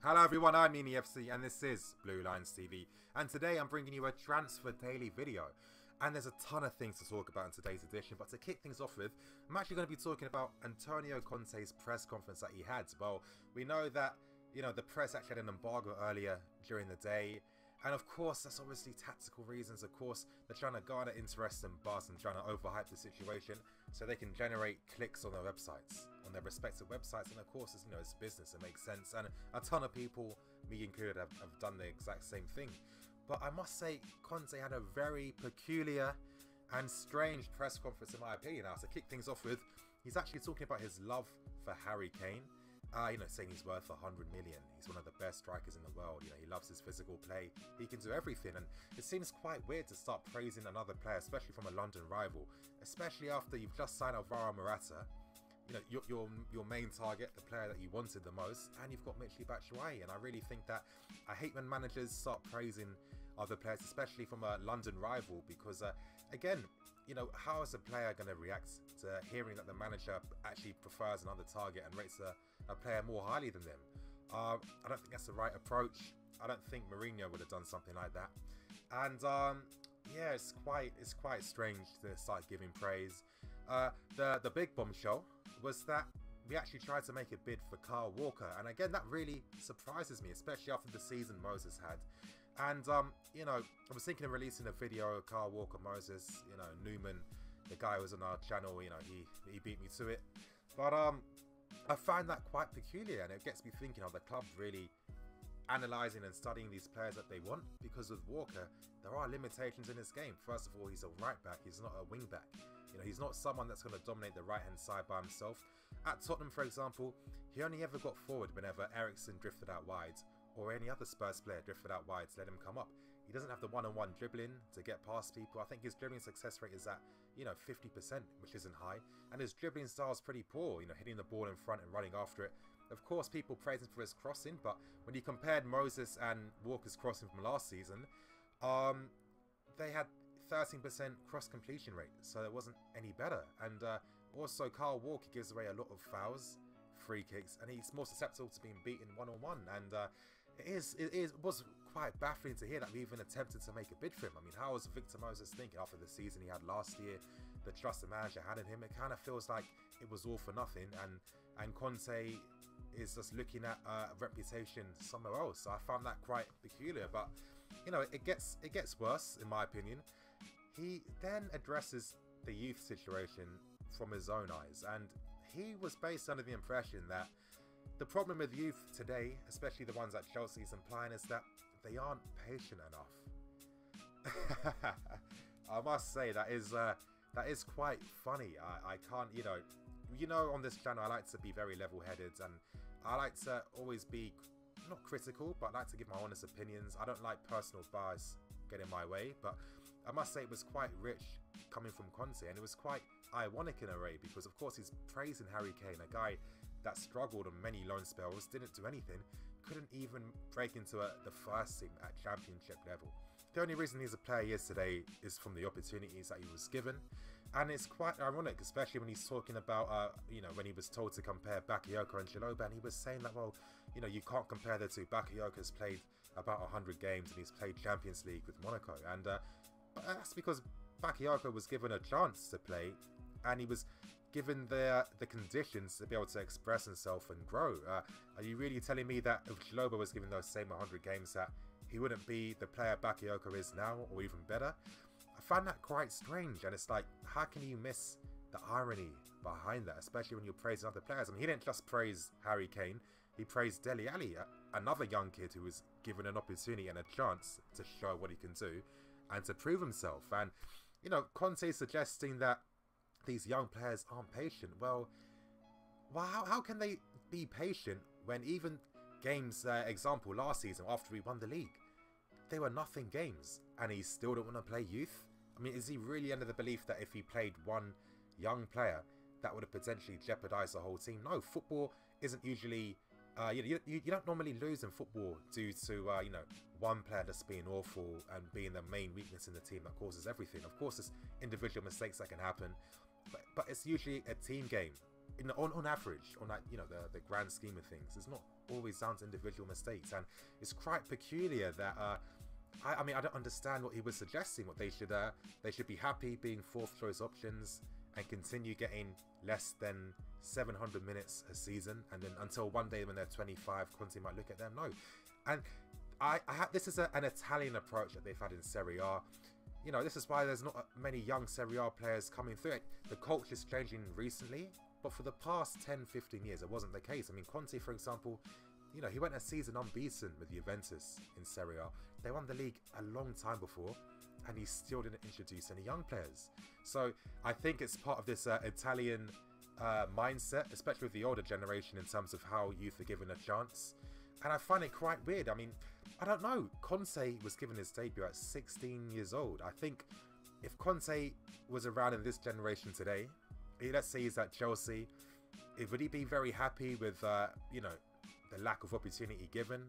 Hello everyone, I'm NiiNiiFC and this is Blue Lines TV, and today I'm bringing you a transfer daily video. And there's a ton of things to talk about in today's edition, but to kick things off with, I'm actually going to be talking about Antonio Conte's press conference that he had. Well, we know that, the press actually had an embargo earlier during the day, and of course that's obviously tactical reasons. Of course they're trying to garner interest and buzz and trying to overhype the situation so they can generate clicks on their websites, on their respective websites, and of course it's business, it makes sense, and a ton of people, me included, have done the exact same thing. But I must say, Conte had a very peculiar and strange press conference in my opinion. Now, to kick things off with, he's actually talking about his love for Harry Kane. Saying he's worth 100 million. He's one of the best strikers in the world. He loves his physical play. He can do everything, and it seems quite weird to start praising another player, especially from a London rival, especially after you've just signed Alvaro Morata. Your main target, the player that you wanted the most, and you've got Michy Batshuayi. And I really think that I hate when managers start praising other players, especially from a London rival, because again, how is a player going to react to hearing that the manager actually prefers another target and rates a player more highly than them? I don't think that's the right approach. I don't think Mourinho would have done something like that. And yeah, it's quite strange to start giving praise. The big bombshell was that we actually tried to make a bid for Kyle Walker, and again that really surprises me, especially after the season Moses had. And I was thinking of releasing a video of Kyle Walker, Moses, Newman, the guy who was on our channel, he beat me to it. But I find that quite peculiar, and it gets me thinking, are the clubs really analysing and studying these players that they want? Because with Walker, there are limitations in his game. First of all, he's a right back, he's not a wing back. He's not someone that's going to dominate the right hand side by himself. At Tottenham, for example, he only ever got forward whenever Harison drifted out wide, or any other Spurs player drifted out wide to let him come up. He doesn't have the one-on-one dribbling to get past people. I think his dribbling success rate is at 50%, which isn't high, and his dribbling style is pretty poor, hitting the ball in front and running after it. Of course, people praise him for his crossing, but when you compared Moses and Walker's crossing from last season, they had 13% cross completion rate, so it wasn't any better. And also Kyle Walker gives away a lot of fouls, free kicks, and he's more susceptible to being beaten one-on-one. And it was quite baffling to hear that we even attempted to make a bid for him. I mean, how was Victor Moses thinking after the season he had last year, the trust the manager had in him? It kind of feels like it was all for nothing, and Conte is just looking at a reputation somewhere else. So I found that quite peculiar, but it gets worse in my opinion. He then addresses the youth situation from his own eyes, and he was based under the impression that the problem with youth today, especially the ones that Chelsea is implying, is that they aren't patient enough. I must say that is quite funny. I can't, on this channel I like to be very level-headed, and I like to always be not critical, but I like to give my honest opinions. I don't like personal bias get in my way, but I must say it was quite rich coming from Conte, and it was quite ironic in a way, because of course he's praising Harry Kane, a guy that struggled on many loan spells, didn't do anything, couldn't even break into the first team at championship level. The only reason he's a player he is today is from the opportunities that he was given, and it's quite ironic, especially when he's talking about when he was told to compare Bakayoko and Chalobah, and he was saying that, well, you can't compare the two. Bakayoko's played about 100 games and he's played Champions League with Monaco, and but that's because Bakayoko was given a chance to play, and he was given the conditions to be able to express himself and grow. Are you really telling me that if Chalobah was given those same 100 games that he wouldn't be the player Bakayoko is now, or even better? I find that quite strange, and it's like, how can you miss the irony behind that, especially when you're praising other players? I mean, he didn't just praise Harry Kane, he praised Dele Alli, another young kid who was given an opportunity and a chance to show what he can do and to prove himself. And Conte suggesting that these young players aren't patient. Well, how can they be patient when even games, example last season after we won the league, they were nothing games, and he still don't want to play youth? I mean, is he really under the belief that if he played one young player, that would have potentially jeopardized the whole team? No, football isn't usually you don't normally lose in football due to one player just being awful and being the main weakness in the team that causes everything. Of course, there's individual mistakes that can happen, but it's usually a team game. On average, on that, the grand scheme of things, it's not always down to individual mistakes, and it's quite peculiar that I mean, I don't understand what he was suggesting. What they should be happy being fourth choice options and continue getting less than 700 minutes a season, and then until one day when they're 25, Conte might look at them. No, and this is an Italian approach that they've had in Serie A. You know, this is why there's not many young Serie A players coming through it. The culture is changing recently, but for the past 10-15 years, it wasn't the case. I mean, Conte, for example, you know, he went a season unbeaten with Juventus in Serie A. They won the league a long time before, and he still didn't introduce any young players. So I think it's part of this Italian mindset, especially with the older generation, in terms of how youth are given a chance. And I find it quite weird. I mean, I don't know. Conte was given his debut at 16 years old. I think if Conte was around in this generation today, let's say he's at Chelsea, would he be very happy with, you know, the lack of opportunity given?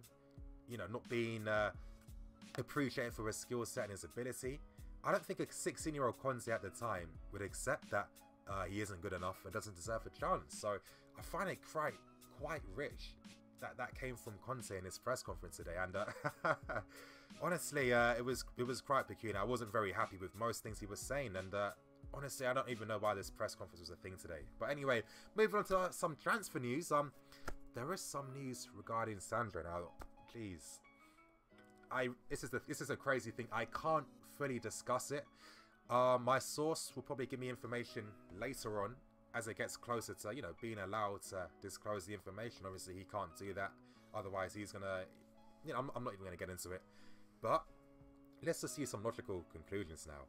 You know, not being appreciated for his skill set and his ability? I don't think a 16-year-old Conte at the time would accept that he isn't good enough and doesn't deserve a chance. So I find it quite rich that came from Conte in his press conference today, and honestly, it was quite peculiar. I wasn't very happy with most things he was saying, and honestly, I don't even know why this press conference was a thing today. But anyway, moving on to some transfer news. There is some news regarding Sandro now. Please, this is a crazy thing. I can't fully discuss it. My source will probably give me information later on, as it gets closer to, you know, being allowed to disclose the information. Obviously, he can't do that. Otherwise, he's going to, you know, I'm not even going to get into it. But let's just see some logical conclusions now.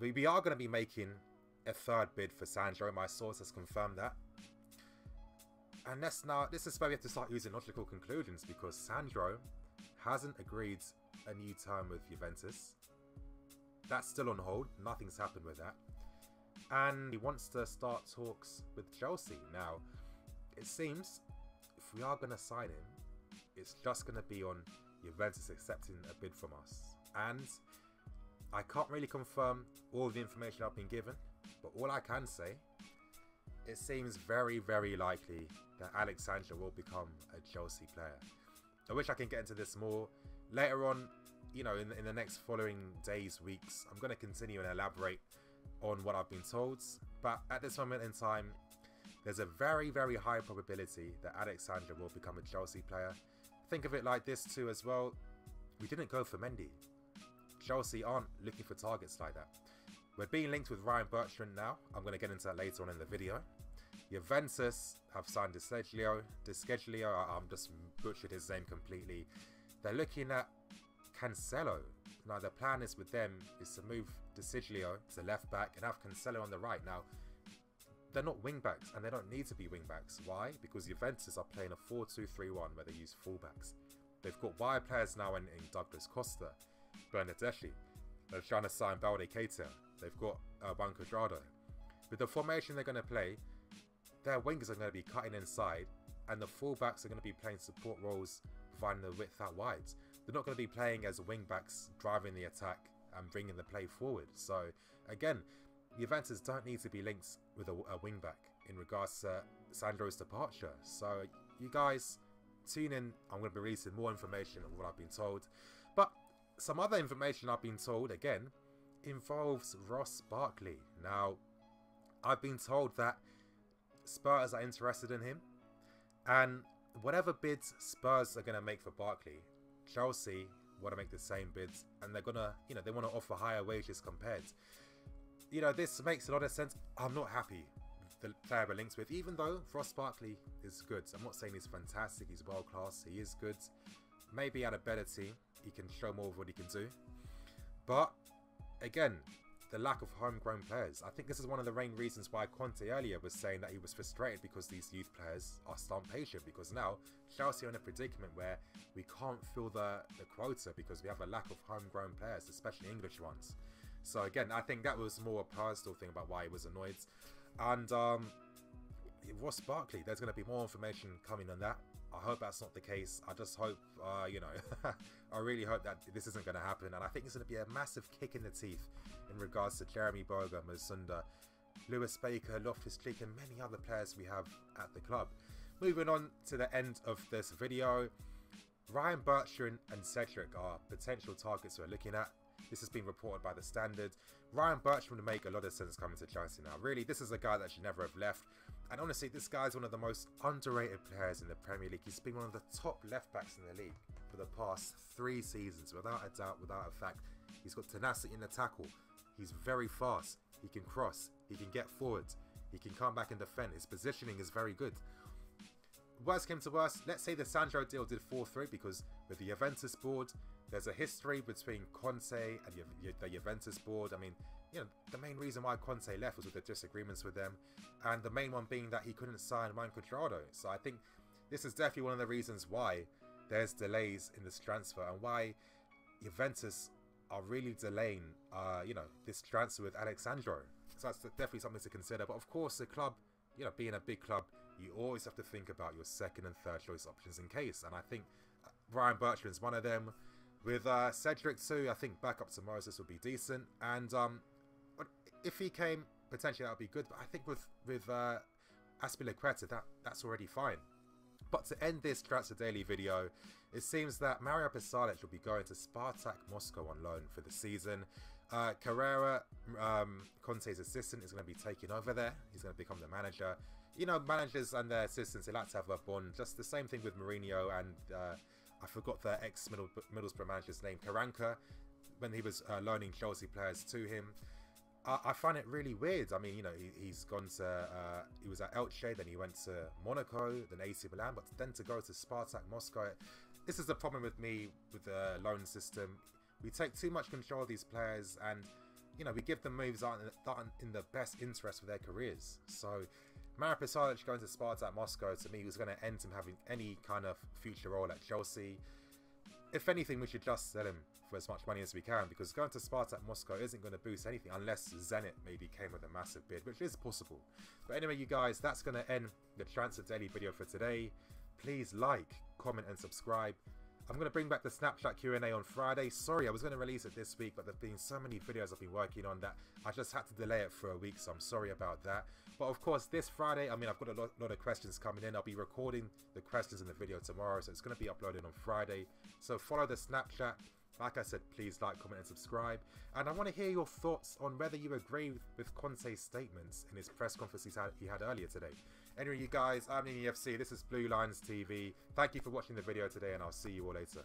We are going to be making a third bid for Sandro. My source has confirmed that. And this is where we have to start using logical conclusions, because Sandro hasn't agreed a new term with Juventus. That's still on hold. Nothing's happened with that. And he wants to start talks with Chelsea. Now, it seems if we are going to sign him, it's just going to be on Juventus accepting a bid from us. And I can't really confirm all the information I've been given, but all I can say, it seems very, very likely that Alex Sandro will become a Chelsea player. I wish I can get into this more later on, you know, in the next following days, weeks. I'm going to continue and elaborate on what I've been told, but at this moment in time, there's a very, very high probability that Alex Sandro will become a Chelsea player. Think of it like this too as well. We didn't go for Mendy. Chelsea aren't looking for targets like that. We're being linked with Ryan Bertrand now. I'm going to get into that later on in the video. Juventus have signed Deskeglio. I'm just butchered his name completely. They're looking at Cancelo. Now, the plan is with them is to move Deskeglio to left back and have Cancelo on the right. Now, they're not wing backs, and they don't need to be wing backs. Why? Because Juventus are playing a 4-2-3-1 where they use fullbacks. They've got wide players now in Douglas Costa, Bernardeschi. They're trying to sign Balde Keita. They've got Juan Cuadrado. With the formation they're going to play, their wingers are going to be cutting inside, and the fullbacks are going to be playing support roles, providing the width out wide. They're not going to be playing as wing backs, driving the attack and bringing the play forward. So again, Juventus don't need to be linked with a wing back in regards to Sandro's departure. So you guys tune in. I'm going to be releasing more information of what I've been told. But some other information I've been told, again, involves Ross Barkley. Now, I've been told that Spurs are interested in him, and whatever bids Spurs are going to make for Barkley, Chelsea want to make the same bids, and they're going to, you know, they want to offer higher wages compared. You know, this makes a lot of sense. I'm not happy with the player we're linked with, even though Ross Barkley is good. I'm not saying he's fantastic, he's world class, he is good. Maybe at a better team, he can show more of what he can do. But again, the lack of homegrown players. I think this is one of the main reasons why Conte earlier was saying that he was frustrated, because these youth players are still impatient, because now Chelsea are in a predicament where we can't fill the quota because we have a lack of homegrown players, especially English ones. So again, I think that was more a personal thing about why he was annoyed. And Ross Barkley, there's going to be more information coming on that. I hope that's not the case. I just hope, you know, I really hope that this isn't going to happen. And I think it's going to be a massive kick in the teeth in regards to Jeremy Boga, Mazunda, Lewis Baker, Loftus-Cheek, and many other players we have at the club. moving on to the end of this video, Ryan Bertrand and Cedric are potential targets we're looking at. This has been reported by The Standard. Ryan Bertrand would make a lot of sense coming to Chelsea now. Really, this is a guy that should never have left. And honestly, this guy's one of the most underrated players in the Premier League. He's been one of the top left-backs in the league for the past 3 seasons, without a doubt, without a fact. He's got tenacity in the tackle. He's very fast. He can cross. He can get forward. He can come back and defend. His positioning is very good. Worst came to worst, let's say the Sandro deal did fall through, because with the Juventus board, there's a history between Conte and the Juventus board. I mean, you know, the main reason why Conte left was with the disagreements with them, and the main one being that he couldn't sign Ryan Cuadrado. So I think this is definitely one of the reasons why there's delays in this transfer, and why Juventus are really delaying, you know, this transfer with Alex Sandro. So that's definitely something to consider. But of course, the club, you know, being a big club, you always have to think about your second and third choice options in case. And I think Ryan Bertrand's one of them. With Cedric too, I think back up to Moses would be decent. And if he came, potentially that would be good. But I think with Azpilicueta, that's already fine. But to end this Transfer Daily video, it seems that Mario Pasalic will be going to Spartak Moscow on loan for the season. Carrera, Conte's assistant, is going to be taking over there. He's going to become the manager. You know, managers and their assistants, they like to have a bond. Just the same thing with Mourinho and I forgot the ex-Middlesbrough manager's name, Karanka, when he was loaning Chelsea players to him. I find it really weird. I mean, you know, he's gone to, he was at Elche, then he went to Monaco, then AC Milan, but then to go to Spartak Moscow. This is the problem with me with the loan system. We take too much control of these players, and, you know, we give them moves that aren't in the best interest of their careers. So Mario Pasalic going to Spartak Moscow, to me, was going to end him having any kind of future role at Chelsea. If anything, we should just sell him for as much money as we can, because going to Spartak Moscow isn't going to boost anything unless Zenit maybe came with a massive bid, which is possible. But anyway, you guys, that's going to end the Transfer Daily video for today. Please like, comment and subscribe. I'm going to bring back the Snapchat Q&A on Friday. Sorry, I was going to release it this week, but there have been so many videos I've been working on that I just had to delay it for a week, so I'm sorry about that. But of course, this Friday, I mean, I've got a lot of questions coming in. I'll be recording the questions in the video tomorrow, so it's going to be uploaded on Friday. So follow the Snapchat. Like I said, please like, comment and subscribe. And I want to hear your thoughts on whether you agree with Conte's statements in his press conference he had earlier today. Anyway, you guys, I'm NiiNiiFC. This is Blue Lines TV. Thank you for watching the video today, and I'll see you all later.